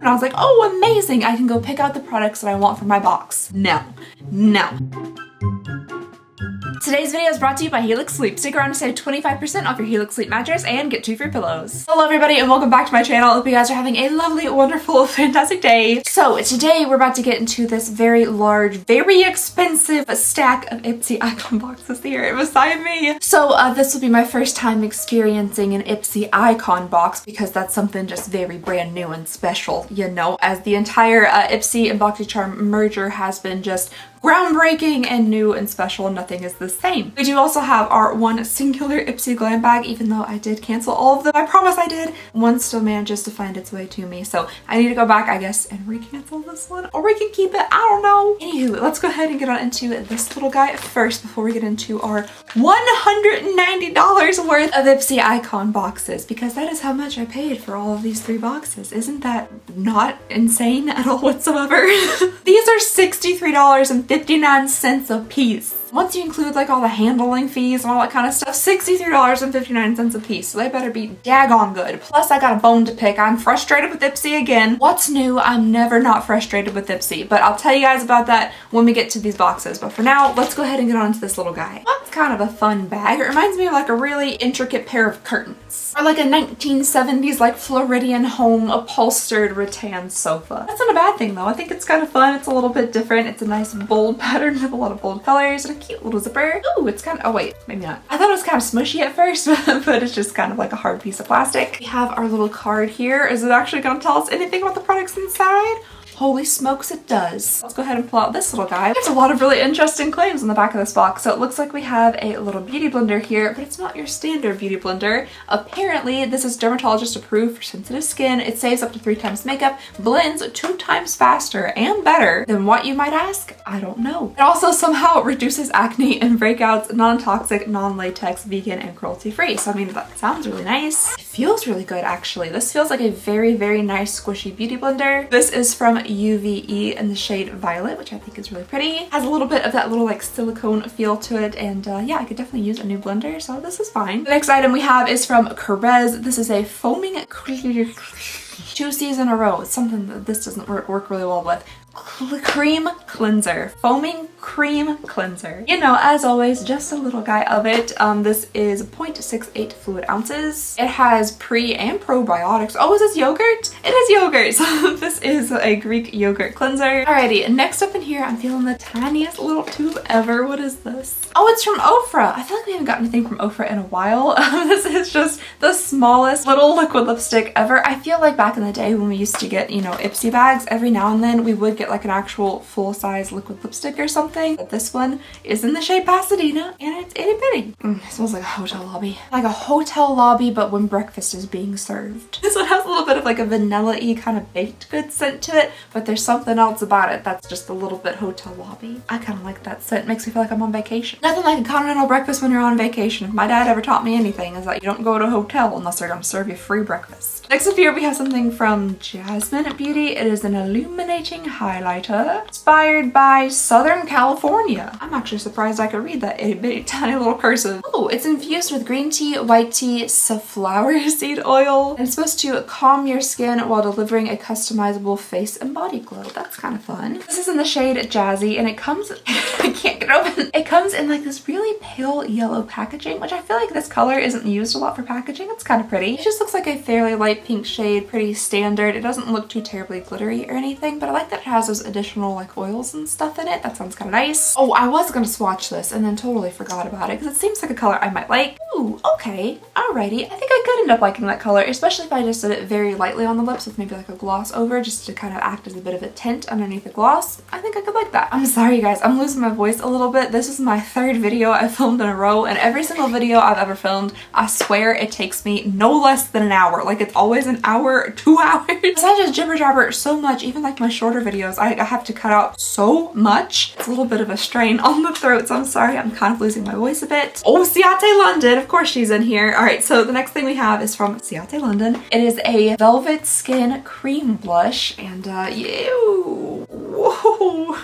And I was like, oh, amazing. I can go pick out the products that I want for my box. No, no. Today's video is brought to you by Helix Sleep. Stick around to save 25% off your Helix Sleep mattress and get 2 free pillows. Hello everybody and welcome back to my channel. I hope you guys are having a lovely, wonderful, fantastic day. So today we're about to get into this very large, very expensive stack of Ipsy icon boxes here beside me. So this will be my first time experiencing an Ipsy icon box because that's something just very brand new and special, you know, as the entire Ipsy and BoxyCharm merger has been just groundbreaking and new and special. Nothing is the same. We do also have our one singular Ipsy Glam bag, even though I did cancel all of them. I promise I did. One still manages to find its way to me, so I need to go back, I guess, and recancel this one, or we can keep it. I don't know. Anywho, let's go ahead and get on into this little guy first before we get into our $190 worth of Ipsy icon boxes, because that is how much I paid for all of these 3 boxes. Isn't that not insane at all whatsoever? These are $63.59 a piece. Once you include like all the handling fees and all that kind of stuff, $63.59 a piece. So they better be daggone good. Plus I got a bone to pick. I'm frustrated with Ipsy again. What's new? I'm never not frustrated with Ipsy, but I'll tell you guys about that when we get to these boxes. But for now, let's go ahead and get on to this little guy. That's kind of a fun bag. It reminds me of like a really intricate pair of curtains. Or like a 1970s like Floridian home upholstered rattan sofa. That's not a bad thing though. I think it's kind of fun. It's a little bit different. It's a nice bold pattern with a lot of bold colors and a cute little zipper. Ooh, it's kind of, oh wait, maybe not. I thought it was kind of smushy at first, but it's just kind of like a hard piece of plastic. We have our little card here. Is it actually going to tell us anything about the products inside? Holy smokes, it does. Let's go ahead and pull out this little guy. There's a lot of really interesting claims on the back of this box. So it looks like we have a little beauty blender here, but it's not your standard beauty blender. Apparently, this is dermatologist approved for sensitive skin. It saves up to 3 times makeup, blends 2 times faster and better than what you might ask? I don't know. It also somehow reduces acne and breakouts, non-toxic, non-latex, vegan, and cruelty-free. So I mean, that sounds really nice. It feels really good, actually. This feels like a very, very nice squishy beauty blender. This is from UVE in the shade Violet, which I think is really pretty. Has a little bit of that little like silicone feel to it, and yeah, I could definitely use a new blender, so this is fine. The next item we have is from Carez. This is a foaming 2 C's in a row. It's something that this doesn't work really well with. Cream cleanser. Foaming cream cleanser. You know, as always, just a little guy of it. This is 0.68 fluid ounces. It has pre and probiotics. Oh, is this yogurt? It is yogurt. So this is a Greek yogurt cleanser. Alrighty, next up in here, I'm feeling the tiniest little tube ever. What is this? Oh, it's from Ofra. I feel like we haven't gotten anything from Ofra in a while. This is just the smallest little liquid lipstick ever. I feel like back in the day when we used to get, you know, Ipsy bags, every now and then we would get like an actual full-size liquid lipstick or something. But this one is in the shade Pasadena and it's itty bitty. It smells like a hotel lobby. Like a hotel lobby, but when breakfast is being served. This one has a little bit of like a vanilla-y kind of baked good scent to it, but there's something else about it that's just a little bit hotel lobby. I kind of like that scent. It makes me feel like I'm on vacation. Nothing like a continental breakfast when you're on vacation. If my dad ever taught me anything, is that you don't go to a hotel unless they're gonna serve you free breakfast. Next up here we have something from Jasmine Beauty. It is an illuminating highlighter inspired by Southern California. I'm actually surprised I could read that itty bitty tiny little cursive. Oh, it's infused with green tea, white tea, safflower seed oil, and it's supposed to calm your skin while delivering a customizable face and body glow. That's kind of fun. This is in the shade Jazzy, and it comes, I can't get open. It comes in like this really pale yellow packaging, which I feel like this color isn't used a lot for packaging. It's kind of pretty. It just looks like a fairly light pink shade, pretty standard. It doesn't look too terribly glittery or anything, but I like that it has those additional like oils and stuff in it. That sounds kind of nice. Oh, I was gonna swatch this and then totally forgot about it because it seems like a color I might like. Ooh, okay, alrighty. I think I could end up liking that color, especially if I just did it very lightly on the lips with maybe like a gloss over, just to kind of act as a bit of a tint underneath the gloss. I think I could like that. I'm sorry you guys, I'm losing my voice a little bit. This is my 3rd video I filmed in a row, and every single video I've ever filmed, I swear it takes me no less than an hour. Like it's always an hour, 2 hours. I just jibber jabber so much. Even like my shorter videos, I have to cut out so much. It's a little bit of a strain on the throat, so I'm sorry, I'm kind of losing my voice a bit. Oh, Ciate London, of course she's in here. All right, so the next thing we have is from Ciate London. It is a Velvet Skin Cream Blush, and ew, whoa.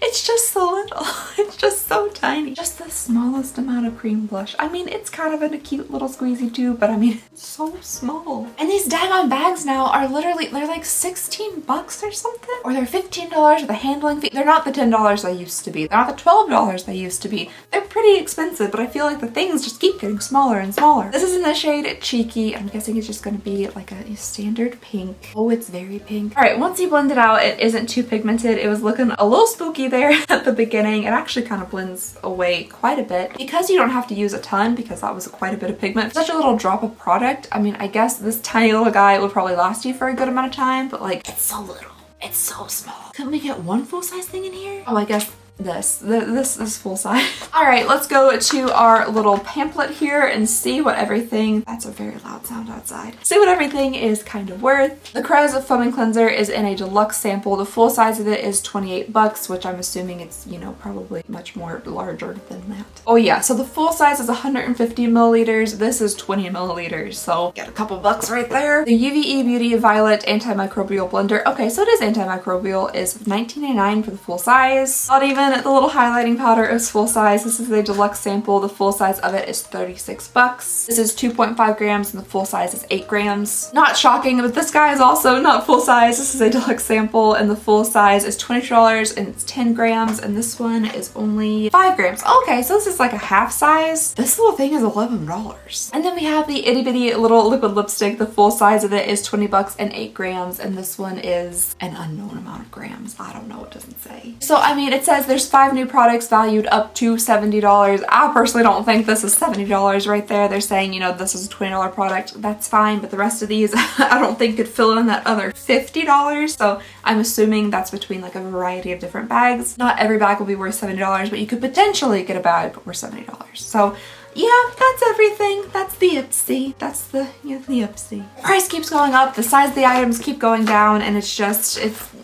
It's just so little. It's just so tiny. Just the smallest amount of cream blush. I mean, it's kind of in a cute little squeezy tube, but I mean, it's so small. And these daggone bags now are literally, they're like 16 bucks or something. Or they're $15 with a handling fee. They're not the $10 they used to be. They're not the $12 they used to be. They're pretty expensive, but I feel like the things just keep getting smaller and smaller. This is in the shade Cheeky. I'm guessing it's just gonna be like a standard pink. Oh, it's very pink. All right, once you blend it out, it isn't too pigmented. It was looking a little spooky there at the beginning. It actually kind of blends away quite a bit because you don't have to use a ton, because that was quite a bit of pigment. Such a little drop of product. I mean, I guess this tiny little guy would probably last you for a good amount of time, but like, it's so little. It's so small. Couldn't we get one full-size thing in here? Oh, I guess this is full size. All right, let's go to our little pamphlet here and see what everything, that's a very loud sound outside. See what everything is kind of worth. The Crez Foaming Cleanser is in a deluxe sample. The full size of it is 28 bucks, which I'm assuming it's, you know, probably much more larger than that. Oh yeah, so the full size is 150 milliliters. This is 20 milliliters, so get a couple bucks right there. The UVE Beauty Violet Antimicrobial Blender. Okay, so it is antimicrobial, is $19.99 for the full size. Not even the little highlighting powder is full size. This is a deluxe sample. The full size of it is 36 bucks. This is 2.5 grams and the full size is 8 grams. Not shocking, but this guy is also not full size. This is a deluxe sample and the full size is $20 and it's 10 grams and this one is only 5 grams. Okay, so this is like a half size. This little thing is $11. And then we have the itty bitty little liquid lipstick. The full size of it is 20 bucks and 8 grams and this one is an unknown amount of grams. I don't know, it doesn't say. So I mean, it says there's 5 new products valued up to $70. I personally don't think this is $70 right there. They're saying, you know, this is a $20 product. That's fine, but the rest of these I don't think could fill in that other $50. So I'm assuming that's between like a variety of different bags. Not every bag will be worth $70, but you could potentially get a bag worth $70. So yeah, that's everything. That's the Ipsy. That's the Ipsy. Price keeps going up, the size of the items keep going down, and it's Ipsy.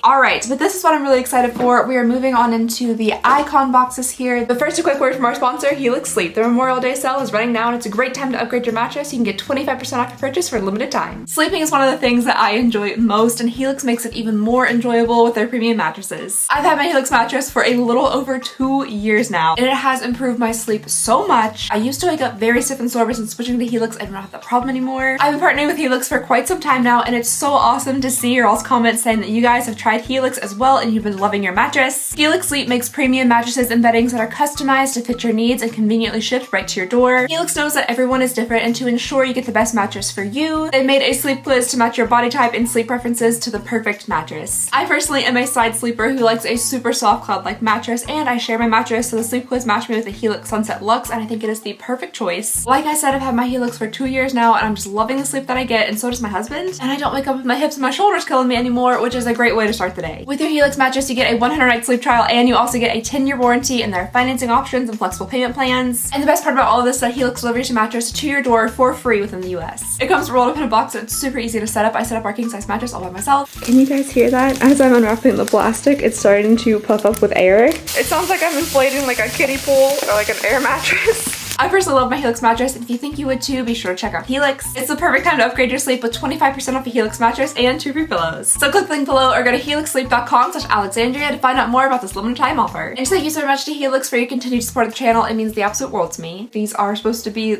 Alright, but this is what I'm really excited for. We are moving on into the icon boxes here. But first, a quick word from our sponsor, Helix Sleep. The Memorial Day sale is running now and it's a great time to upgrade your mattress. You can get 25% off your purchase for a limited time. Sleeping is one of the things that I enjoy most, and Helix makes it even more enjoyable with their premium mattresses. I've had my Helix mattress for a little over 2 years now, and it has improved my sleep so much. I used to wake up very stiff and sore, but since switching to Helix, I don't have that problem anymore. I've been partnering with Helix for quite some time now, and it's so awesome to see your all's comments saying that you guys have tried Helix as well and you've been loving your mattress. Helix Sleep makes premium mattresses and beddings that are customized to fit your needs and conveniently shipped right to your door. Helix knows that everyone is different, and to ensure you get the best mattress for you, they made a sleep quiz to match your body type and sleep preferences to the perfect mattress. I personally am a side sleeper who likes a super soft cloud-like mattress, and I share my mattress, so the sleep quiz matched me with the Helix Sunset Luxe, and I think it is the perfect choice. Like I said, I've had my Helix for 2 years now, and I'm just loving the sleep that I get, and so does my husband. And I don't wake up with my hips and my shoulders killing me anymore, which is a great way to start the day. With your Helix mattress, you get a 100-night sleep trial, and you also get a 10-year warranty, and there are financing options and flexible payment plans. And the best part about all of this is that Helix delivers your mattress to your door for free within the US. It comes rolled up in a box, so it's super easy to set up. I set up our king-size mattress all by myself. Can you guys hear that? As I'm unwrapping the plastic, it's starting to puff up with air. It sounds like I'm inflating like a kiddie pool or like an air mattress. I personally love my Helix mattress, and if you think you would too, be sure to check out Helix. It's the perfect time to upgrade your sleep with 25% off a Helix mattress and 2 free pillows. So click the link below or go to helixsleep.com/Alexandria to find out more about this limited time offer. And thank you so much to Helix for your continued support of the channel. It means the absolute world to me. These are supposed to be,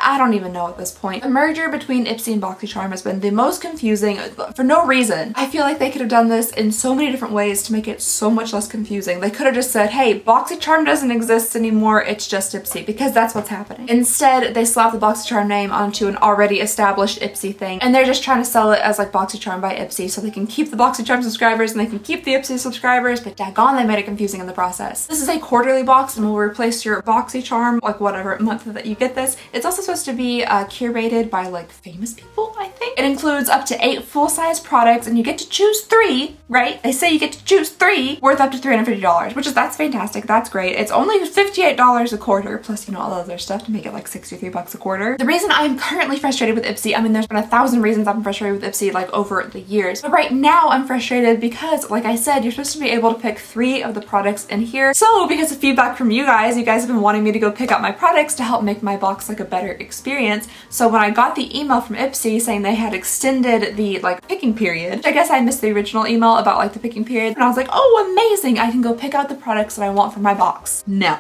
I don't even know at this point. The merger between Ipsy and BoxyCharm has been the most confusing for no reason. I feel like they could have done this in so many different ways to make it so much less confusing. They could have just said, hey, BoxyCharm doesn't exist anymore, it's just Ipsy, because that's what's happening. Instead, they slap the BoxyCharm name onto an already established Ipsy thing, and they're just trying to sell it as like BoxyCharm by Ipsy so they can keep the BoxyCharm subscribers and they can keep the Ipsy subscribers, but daggone, they made it confusing in the process. This is a quarterly box and will replace your BoxyCharm like whatever month that you get this. It's also supposed to be curated by like famous people, I think. It includes up to 8 full-size products and you get to choose 3, right? They say you get to choose 3 worth up to $350, which is, that's fantastic. That's great. It's only $58 a quarter plus, you know, and all other stuff to make it like 63 bucks a quarter. The reason I'm currently frustrated with Ipsy, I mean, there's been 1,000 reasons I'm frustrated with Ipsy like over the years, but right now I'm frustrated because, like I said, you're supposed to be able to pick 3 of the products in here. So because of feedback from you guys have been wanting me to go pick out my products to help make my box like a better experience. So when I got the email from Ipsy saying they had extended the like picking period, I guess I missed the original email about like the picking period, and I was like, oh amazing, I can go pick out the products that I want for my box. No.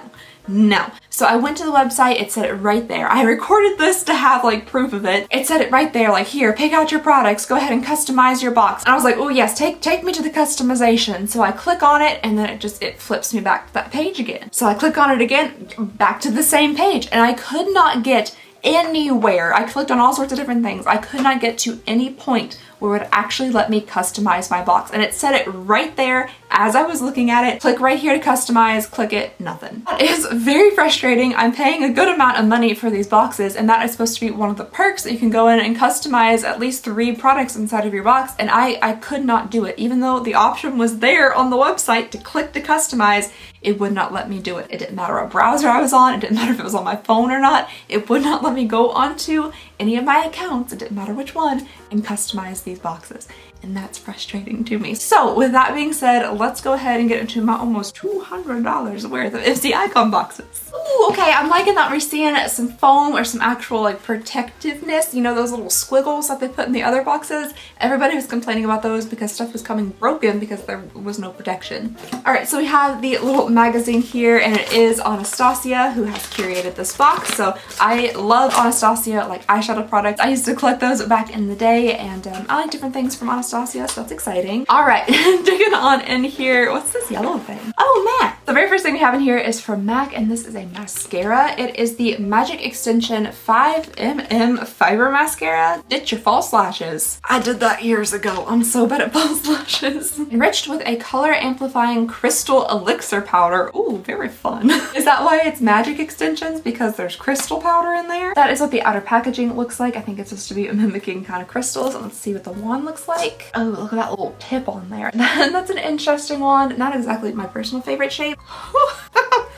So I went to the website, it said it right there. I recorded this to have like proof of it. It said it right there, like, here, pick out your products, go ahead and customize your box. And I was like, oh yes, take me to the customization. So I click on it and then it flips me back to that page again. So I click on it again, back to the same page, and I could not get anywhere. I clicked on all sorts of different things. I could not get to any point where it would actually let me customize my box. And it said it right there as I was looking at it. Click right here to customize, click it, nothing. That is very frustrating. I'm paying a good amount of money for these boxes, and that is supposed to be one of the perks that you can go in and customize at least 3 products inside of your box, and I could not do it. Even though the option was there on the website to click to customize, it would not let me do it. It didn't matter what browser I was on, it didn't matter if it was on my phone or not, it would not let me go onto any of my accounts, it didn't matter which one, and customize these boxes. And that's frustrating to me. So with that being said, let's go ahead and get into my almost $200 worth of Ipsy icon boxes. Ooh, okay, I'm liking that we're seeing some foam or some actual like protectiveness. You know, those little squiggles that they put in the other boxes? Everybody was complaining about those because stuff was coming broken because there was no protection. All right, so we have the little magazine here, and it is Anastasia who has curated this box. So I love Anastasia, like eyeshadow products. I used to collect those back in the day, and I like different things from Anastasia, so that's exciting. All right, digging on in here. What's this yellow thing? Oh, MAC. The very first thing we have in here is from MAC, and this is a mascara. It is the Magic Extension 5mm Fiber Mascara. Ditch your false lashes. I did that years ago. I'm so bad at false lashes. Enriched with a color amplifying crystal elixir powder. Ooh, very fun. Is that why it's Magic Extensions? Because there's crystal powder in there? That is what the outer packaging looks like. I think it's supposed to be mimicking kind of crystals. Let's see what the wand looks like. Oh, look at that little tip on there. That's an interesting one. Not exactly my personal favorite shape.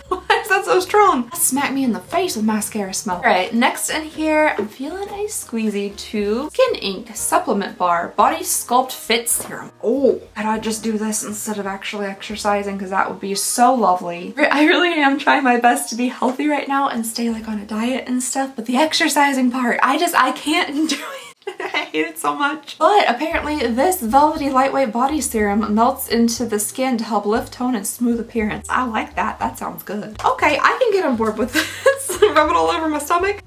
Why is that so strong? That smacked me in the face with mascara smell. All right, next in here, I'm feeling a squeezy tube. Skin Ink Supplement Bar Body Sculpt Fit Serum. Oh, could I just do this instead of actually exercising? Because that would be so lovely. I really am trying my best to be healthy right now and stay like on a diet and stuff, but the exercising part, I can't do it. I hate it so much. But apparently this velvety lightweight body serum melts into the skin to help lift tone and smooth appearance. I like that. That sounds good. Okay, I can get on board with this. Rub it all over my stomach.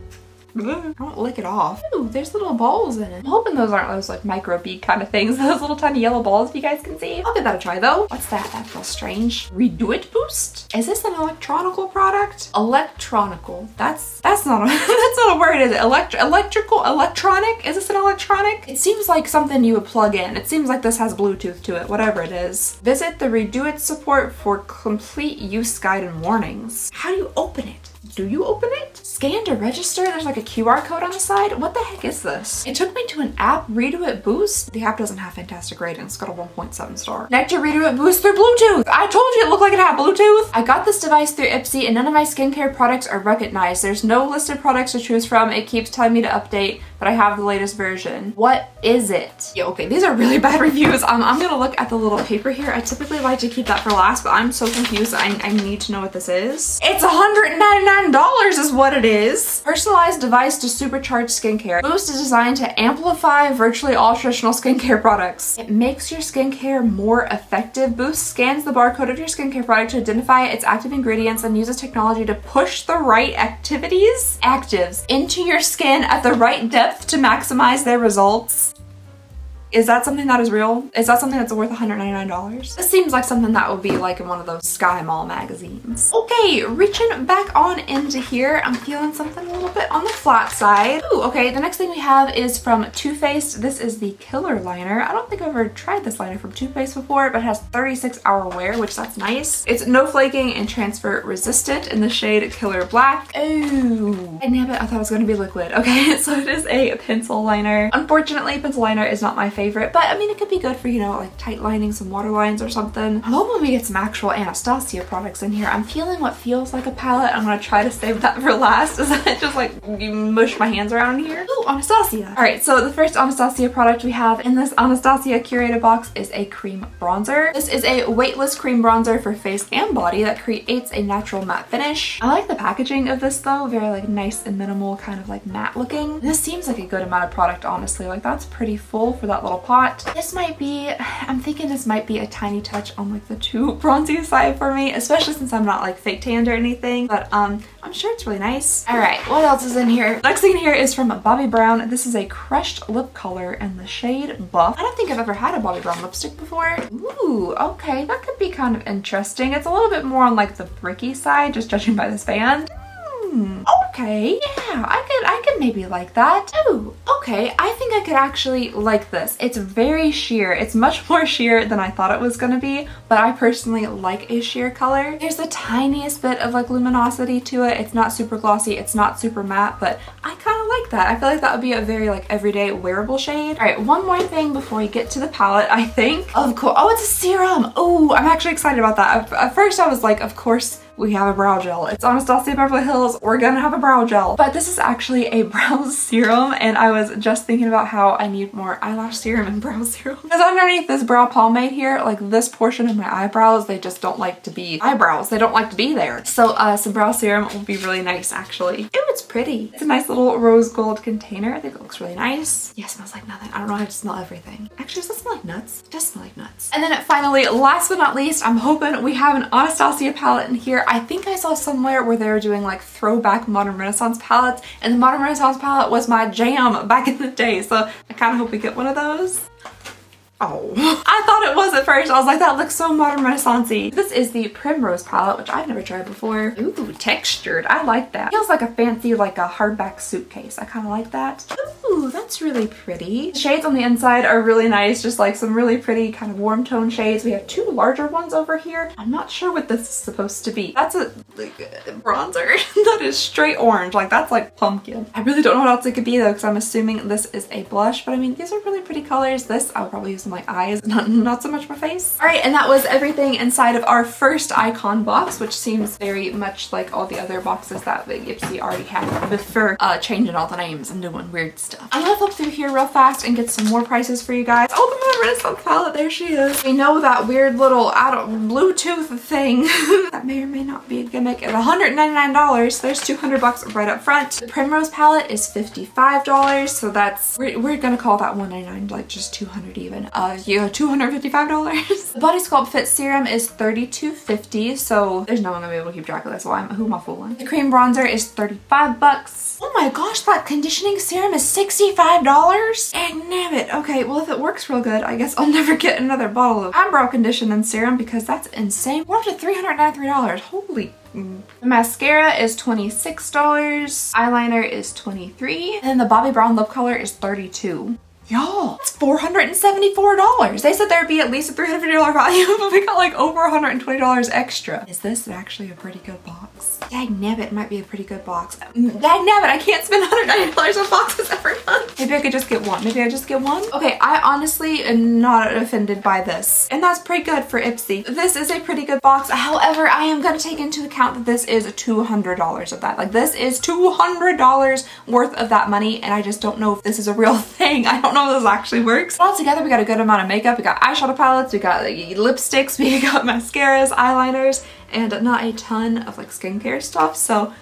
I don't lick it off. Ooh, there's little balls in it. I'm hoping those aren't those like micro bead kind of things. Those little tiny yellow balls, if you guys can see. I'll give that a try though. What's that? That feels strange. Redo It Boost? Is this an electronical product? Electronical. That's not a that's not a word, is it? Electrical? Electronic? Is this an electronic? It seems like something you would plug in. It seems like this has Bluetooth to it, whatever it is. Visit the Redo It support for complete use guide and warnings. How do you open it? Do you open it? Scan to register? There's like a QR code on the side? What the heck is this? It took me to an app, Redo It Boost. The app doesn't have fantastic ratings. It's got a 1.7 star. Connect to Redo It Boost through Bluetooth. I told you it looked like it had Bluetooth. I got this device through Ipsy and none of my skincare products are recognized. There's no listed products to choose from. It keeps telling me to update, but I have the latest version. What is it? Yeah, okay, these are really bad reviews. I'm gonna look at the little paper here. I typically like to keep that for last, but I'm so confused. I need to know what this is. It's $199 is what it is. Personalized device to supercharge skincare. Boost is designed to amplify virtually all traditional skincare products. It makes your skincare more effective. Boost scans the barcode of your skincare product to identify its active ingredients and uses technology to push the right actives into your skin at the right depth to maximize their results. Is that something that is real? Is that something that's worth $199? This seems like something that would be like in one of those Sky Mall magazines. Okay, reaching back on into here, I'm feeling something a little bit on the flat side. Ooh, okay, the next thing we have is from Too Faced. This is the Killer Liner. I don't think I've ever tried this liner from Too Faced before, but it has 36-hour wear, which that's nice. It's no flaking and transfer resistant in the shade Killer Black. Ooh, damn it, I thought it was gonna be liquid. Okay, so it is a pencil liner. Unfortunately, pencil liner is not my favorite favorite, but I mean, it could be good for, you know, like tight linings and waterlines or something. I love when we get some actual Anastasia products in here. I'm feeling what feels like a palette. I'm gonna try to save that for last as I just like mush my hands around here. Ooh, Anastasia. All right, so the first Anastasia product we have in this Anastasia curated box is a cream bronzer. This is a weightless cream bronzer for face and body that creates a natural matte finish. I like the packaging of this though, very like nice and minimal, kind of like matte looking. This seems like a good amount of product, honestly. Like that's pretty full for that little pot. This might be, I'm thinking this might be a tiny touch on like the too bronzy side for me, especially since I'm not like fake tanned or anything, but I'm sure it's really nice. All right, what else is in here? Next thing in here is from Bobbi Brown. This is a crushed lip color in the shade Buff. I don't think I've ever had a Bobbi Brown lipstick before. Ooh, okay, that could be kind of interesting. It's a little bit more on like the bricky side, just judging by this band. Okay, yeah, I could maybe like that. Ooh, okay, I think I could actually like this. It's very sheer. It's much more sheer than I thought it was gonna be, but I personally like a sheer color. There's the tiniest bit of like luminosity to it. It's not super glossy, it's not super matte, but I kind of like that. I feel like that would be a very like everyday wearable shade. All right, one more thing before we get to the palette, I think. Of course, oh, it's a serum. Oh, I'm actually excited about that. At first I was like, of course, we have a brow gel. It's Anastasia Beverly Hills. We're gonna have a brow gel. But this is actually a brow serum, and I was just thinking about how I need more eyelash serum and brow serum. Because underneath this brow pomade here, like this portion of my eyebrows, they just don't like to be eyebrows. They don't like to be there. So some brow serum will be really nice, actually. Ooh, it's pretty. It's a nice little rose gold container. I think it looks really nice. Yeah, it smells like nothing. I don't know how to smell everything. Actually, does it smell like nuts? It does smell like nuts. And then finally, last but not least, I'm hoping we have an Anastasia palette in here. I think I saw somewhere where they were doing like throwback modern renaissance palettes, and the modern renaissance palette was my jam back in the day, so I kind of hope we get one of those. Oh, I thought it was at first. I was like, that looks so modern renaissance-y. This is the Primrose palette, which I've never tried before. Ooh, textured. I like that. Feels like a fancy, like a hardback suitcase. I kind of like that. Ooh, that's really pretty. The shades on the inside are really nice. Just like some really pretty kind of warm tone shades. We have two larger ones over here. I'm not sure what this is supposed to be. That's a like, bronzer. That is straight orange. Like that's like pumpkin. I really don't know what else it could be though, because I'm assuming this is a blush, but I mean, these are really pretty colors. This I'll probably use my eyes, not so much my face. All right, and that was everything inside of our first icon box, which seems very much like all the other boxes that the Ipsy already had before changing all the names and doing weird stuff. I'm gonna flip through here real fast and get some more prices for you guys. Oh, the Modern Renaissance palette, there she is. We know that weird little Bluetooth thing that may or may not be a gimmick is $199. There's 200 bucks right up front. The Primrose palette is $55, so that's we're gonna call that $199, like just 200 even. Yeah, $255. The Body Sculpt Fit Serum is $32.50, so there's no one gonna be able to keep track of this. Who am I fooling? The cream bronzer is 35 bucks. Oh my gosh, that conditioning serum is $65? Dang nabbit. Okay, well if it works real good, I guess I'll never get another bottle of eyebrow conditioning serum because that's insane. We're up to $393. Holy. The mascara is $26. Eyeliner is $23. And then the Bobbi Brown lip color is $32. Y'all, it's $474. They said there'd be at least a $350 value, but we got like over $120 extra. Is this actually a pretty good box? Dag nabbit, it might be a pretty good box. Dag nabbit, I can't spend $190 on boxes every month. Maybe I could just get one. Maybe I just get one? Okay, I honestly am not offended by this. And that's pretty good for Ipsy. This is a pretty good box. However, I am gonna take into account that this is $200 of that. Like this is $200 worth of that money, and I just don't know if this is a real thing. I don't know if this actually works. All together, we got a good amount of makeup. We got eyeshadow palettes, we got like, lipsticks, we got mascaras, eyeliners, and not a ton of like skincare stuff. So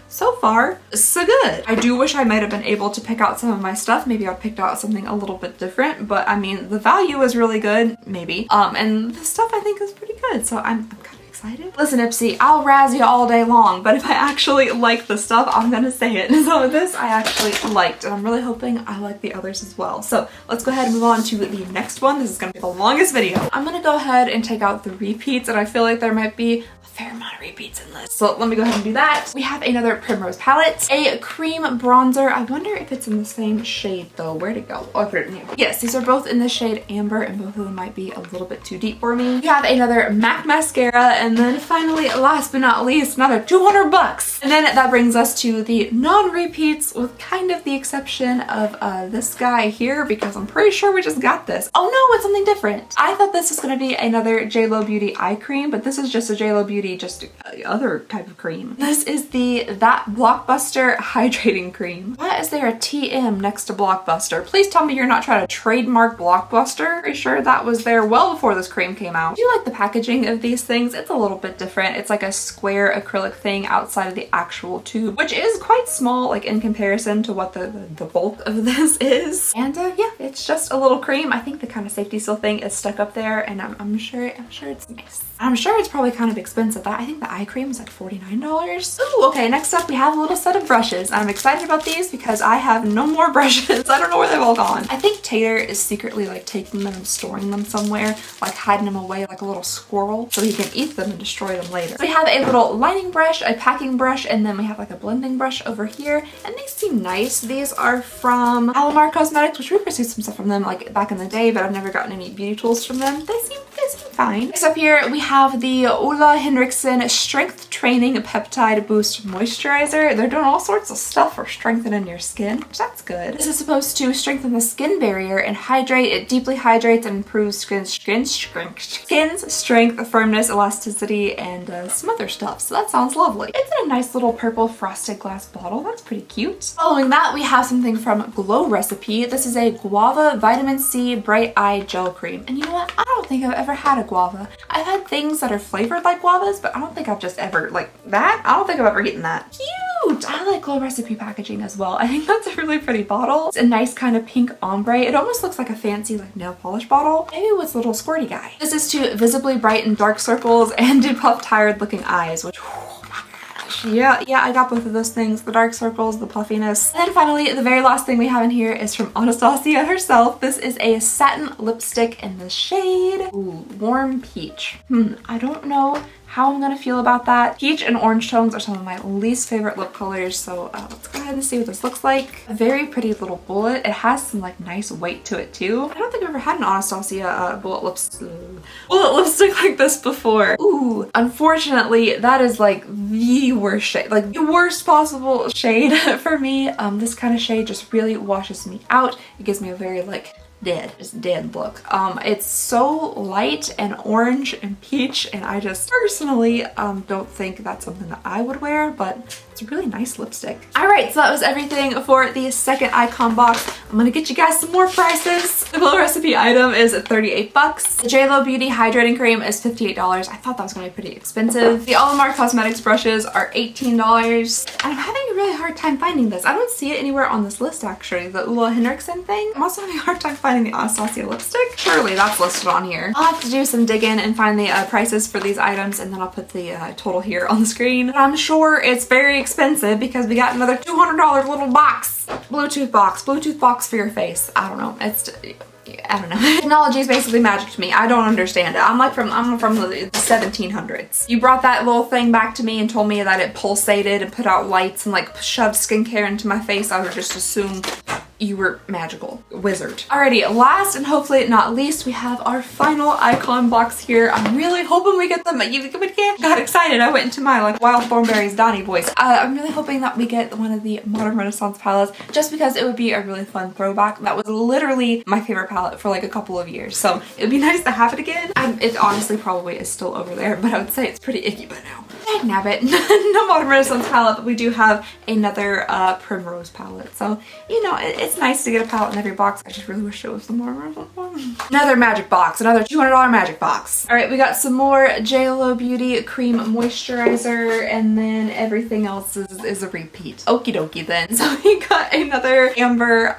far, so good. I do wish I might have been able to pick out some of my stuff. Maybe I picked out something a little bit different, but I mean, the value is really good, maybe. And the stuff I think is pretty good. So I'm kind of excited. Listen, Ipsy, I'll razz you all day long, but if I actually like the stuff, I'm gonna say it. So this I actually liked, and I'm really hoping I like the others as well. So let's go ahead and move on to the next one. This is gonna be the longest video. I'm gonna go ahead and take out the repeats, and I feel like there might be fair amount of repeats in this. So let me go ahead and do that. We have another Primrose palette, a cream bronzer. I wonder if it's in the same shade though. Where'd it go? Oh, I put it in here. Yes, these are both in the shade Amber, and both of them might be a little bit too deep for me. We have another MAC mascara, and then finally, last but not least, another 200 bucks. And then that brings us to the non-repeats, with kind of the exception of this guy here, because I'm pretty sure we just got this. Oh no, it's something different. I thought this was gonna be another JLo Beauty eye cream, but this is just a JLo Beauty, just other type of cream. This is the That Blockbuster Hydrating Cream. Why is there a TM next to Blockbuster? Please tell me you're not trying to trademark Blockbuster. Pretty sure that was there well before this cream came out. Do you like the packaging of these things? It's a little bit different. It's like a square acrylic thing outside of the actual tube, which is quite small, like in comparison to what the bulk of this is. And yeah, it's just a little cream. I think the kind of safety seal thing is stuck up there, and I'm sure it's nice. I'm sure it's probably kind of expensive. I think the eye cream is like $49. Ooh, okay, next up we have a little set of brushes. I'm excited about these because I have no more brushes. I don't know where they've all gone. I think Tater is secretly like taking them and storing them somewhere, like hiding them away like a little squirrel so he can eat them and destroy them later. So we have a little lining brush, a packing brush, and then we have like a blending brush over here, and these seem nice. These are from Alamar Cosmetics, which we received some stuff from them like back in the day, but I've never gotten any beauty tools from them. They seem fine. Next up here we have the Ole Henriksen Strength Training Peptide Boost Moisturizer. They're doing all sorts of stuff for strengthening your skin, which that's good. This is supposed to strengthen the skin barrier and hydrate. It deeply hydrates and improves skin's strength, firmness, elasticity, and some other stuff. So that sounds lovely. It's in a nice little purple frosted glass bottle. That's pretty cute. Following that, we have something from Glow Recipe. This is a guava vitamin C bright eye gel cream. And you know what? I don't think I've ever had a guava. I've had things that are flavored like guavas, but I don't think I've just ever like that. I don't think I've ever eaten that. Cute! I like Glow Recipe packaging as well. I think that's a really pretty bottle. It's a nice kind of pink ombre. It almost looks like a fancy like nail polish bottle. Maybe with a little squirty guy. This is to visibly brighten dark circles and depuff tired looking eyes, which yeah, I got both of those things, the dark circles, the puffiness. And then finally, the very last thing we have in here is from Anastasia herself. This is a satin lipstick in the shade Warm Peach. I don't know how I'm gonna feel about that. Peach and orange tones are some of my least favorite lip colors, so let's go ahead and see what this looks like. A very pretty little bullet. It has some like nice weight to it too. I don't think I've ever had an Anastasia bullet lipstick like this before. Ooh, unfortunately, that is like the worst shade, like the worst possible shade for me. This kind of shade just really washes me out. It gives me a very like dead look. It's so light and orange and peach, and I just personally don't think that's something that I would wear, but it's a really nice lipstick. Alright, so that was everything for the second icon box. I'm gonna get you guys some more prices. The Glow Recipe item is 38 bucks. The JLo Beauty Hydrating Cream is $58. I thought that was gonna be pretty expensive. The Alamar Cosmetics brushes are $18. And I'm having a really hard time finding this. I don't see it anywhere on this list actually, the Ole Henriksen thing. I'm also having a hard time finding the Anastasia lipstick. Surely that's listed on here. I'll have to do some digging and find the prices for these items, and then I'll put the total here on the screen. But I'm sure it's very expensive because we got another $200 little box. Bluetooth box for your face. I don't know. I don't know. Technology is basically magic to me. I don't understand it. I'm from the 1700s. You brought that little thing back to me and told me that it pulsated and put out lights and like shoved skincare into my face. I would just assume you were magical. Wizard. Alrighty, last and hopefully not least, we have our final icon box here. I'm really hoping we get them. Got excited. I went into my like Wild Thornberry's Donnie voice. I'm really hoping that we get one of the Modern Renaissance palettes, just because it would be a really fun throwback. That was literally my favorite palette for like a couple of years, so it would be nice to have it again. It honestly probably is still over there, but I would say it's pretty icky by now. Nabbit. No Modern Renaissance palette, but we do have another Primrose palette, so you know it's nice to get a palette in every box. I just really wish it was the Modern Renaissance one. Another magic box, another $200 magic box. All right, we got some more JLo Beauty Cream Moisturizer, and then everything else is a repeat. Okie dokie then. So we got another Amber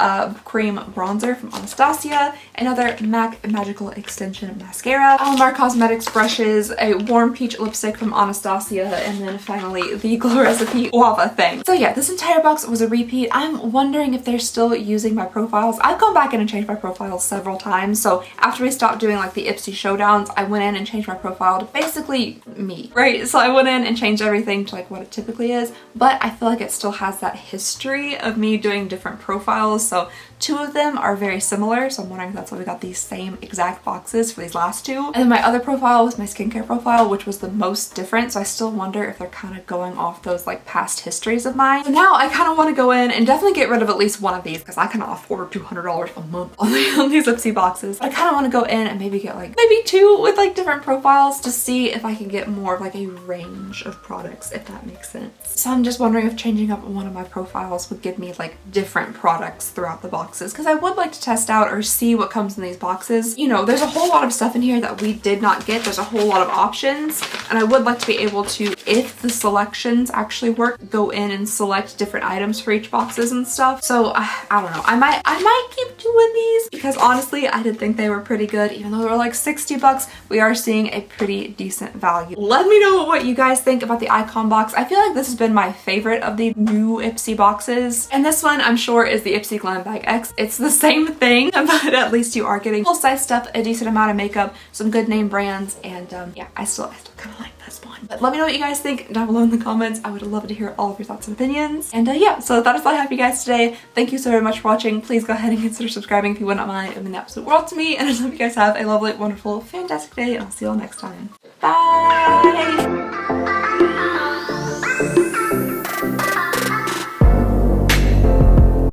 Cream Bronzer from Anastasia, another MAC Magical Extension Mascara, Alamar Cosmetics brushes, a Warm Peach lipstick from Anastasia, and then finally the Glow Recipe Guava thing. So yeah, this entire box was a repeat. I'm wondering if they're still using my profiles. I've gone back in and changed my profiles several times. So after we stopped doing like the Ipsy showdowns, I went in and changed my profile to basically me, right? So I went in and changed everything to like what it typically is, but I feel like it still has that history of me doing different profiles. So 2 of them are very similar, so I'm wondering if that's why we got these same exact boxes for these last 2. And then my other profile was my skincare profile, which was the most different, so I still wonder if they're kind of going off those like past histories of mine. So now I kind of want to go in and definitely get rid of at least one of these because I cannot afford $200 a month on these Ipsy boxes. I kind of want to go in and maybe get like maybe 2 with like different profiles to see if I can get more of like a range of products, if that makes sense. So I'm just wondering if changing up one of my profiles would give me like different products throughout the box, because I would like to test out or see what comes in these boxes. You know, there's a whole lot of stuff in here that we did not get. There's a whole lot of options, and I would like to be able to, if the selections actually work, go in and select different items for each boxes and stuff. So I don't know. I might keep doing these because honestly, I did think they were pretty good. Even though they were like 60 bucks, we are seeing a pretty decent value. Let me know what you guys think about the icon box. I feel like this has been my favorite of the new Ipsy boxes. And this one, I'm sure, is the Ipsy Glam Bag X. It's the same thing, but at least you are getting full-size stuff, a decent amount of makeup, some good name brands, and yeah, I still kind of like this one. But let me know what you guys think down below in the comments. I would love to hear all of your thoughts and opinions. And yeah, so that is all I have for you guys today. Thank you so very much for watching. Please go ahead and consider subscribing if you would not mind. It would mean the absolute world to me, and I hope you guys have a lovely, wonderful, fantastic day, and I'll see you all next time. Bye!